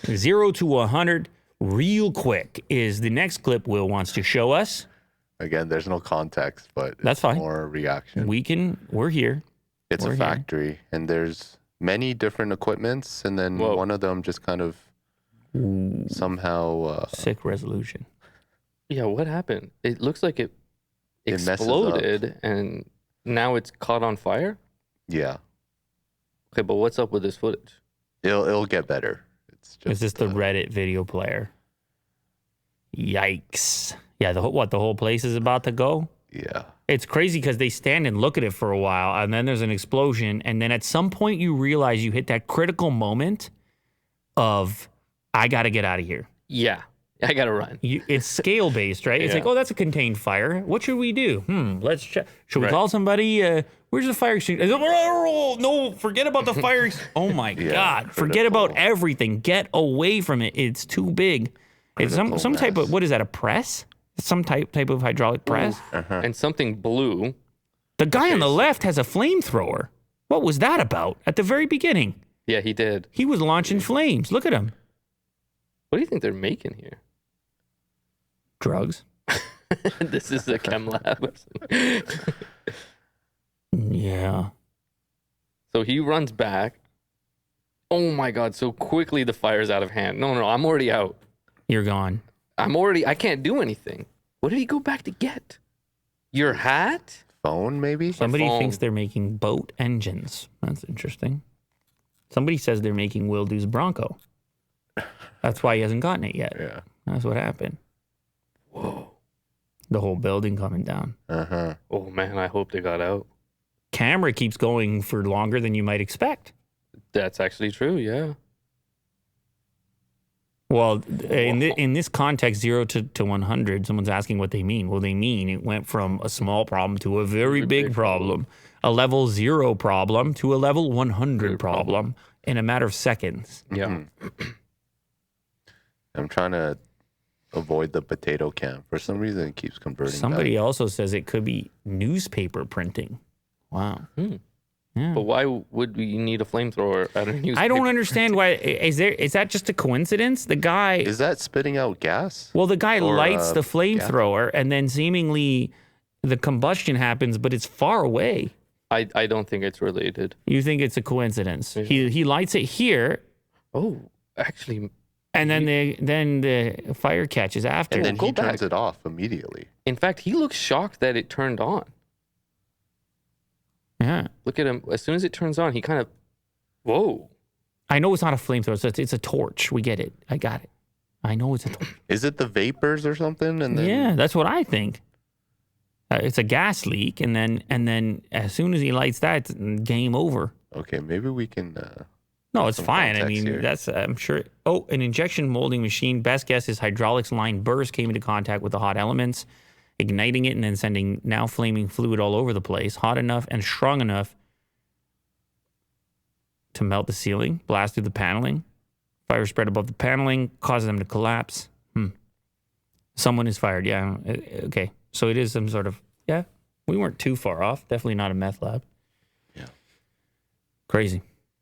0 to 100 real quick is the next clip Will wants to show us. Again, there's no context, but that's fine. More reaction. We're here. It's a factory, and there's many different equipments, and then one of them just kind of somehow... sick resolution. Yeah, what happened? It looks like it exploded, and now it's caught on fire? Yeah. Okay, but what's up with this footage? It'll get better. It's just, is this the Reddit video player? Yikes. Yeah, the whole place is about to go? Yeah. It's crazy because they stand and look at it for a while, and then there's an explosion, and then at some point you realize you hit that critical moment of, I got to get out of here. Yeah, I got to run. It's scale-based, right? It's like, oh, that's a contained fire. What should we do? Let's check. Should we call somebody? Where's the fire extinguisher? No, forget about the fire. Oh, my God. Forget about everything. Get away from it. It's too big. It's some type of, what is that, a press? Some type of hydraulic press. And something blue. The guy on the left has a flamethrower. What was that about at the very beginning? Yeah, he did. He was launching flames. Look at him. What do you think they're making here? Drugs. This is a chem lab or something. Yeah. So he runs back. Oh my God, so quickly the fire's out of hand. No, I'm already out. You're gone. I can't do anything. What did he go back to get? Your hat? Phone, maybe? Somebody thinks they're making boat engines. That's interesting. Somebody says they're making Will Do's Bronco. That's why he hasn't gotten it yet. Yeah. That's what happened. Whoa. The whole building coming down. Oh, man, I hope they got out. Camera keeps going for longer than you might expect. That's actually true, yeah. Well, in this context, 0 to 100, someone's asking what they mean. Well, they mean it went from a small problem to a very big problem, a level 0 problem to a level 100 problem in a matter of seconds. Yeah. I'm trying to avoid the potato can. For some reason, it keeps converting. Somebody also says it could be newspaper printing. Wow. Yeah. But why would we need a flamethrower at a newspaper? I don't understand why. Is that just a coincidence? The guy... Is that spitting out gas? Well, the guy lights the flamethrower, and then seemingly the combustion happens, but it's far away. I don't think it's related. You think it's a coincidence? Yeah. He lights it here. Oh, actually... And then the fire catches after. And then he turns it off immediately. In fact, he looks shocked that it turned on. Yeah. Look at him. As soon as it turns on, he kind of, whoa. I know it's not a flamethrower. It's a torch. We get it. I got it. I know it's a torch. Is it the vapors or something? And then... Yeah, that's what I think. It's a gas leak, and then as soon as he lights that, it's game over. Okay, maybe we can... No, it's fine. I mean, that's, I'm sure. Oh, an injection molding machine. Best guess is hydraulics line burst, came into contact with the hot elements, igniting it and then sending now flaming fluid all over the place. Hot enough and strong enough to melt the ceiling, blast through the paneling. Fire spread above the paneling, causes them to collapse. Someone is fired. Yeah. Okay. So it is some sort of, we weren't too far off. Definitely not a meth lab. Yeah. Crazy.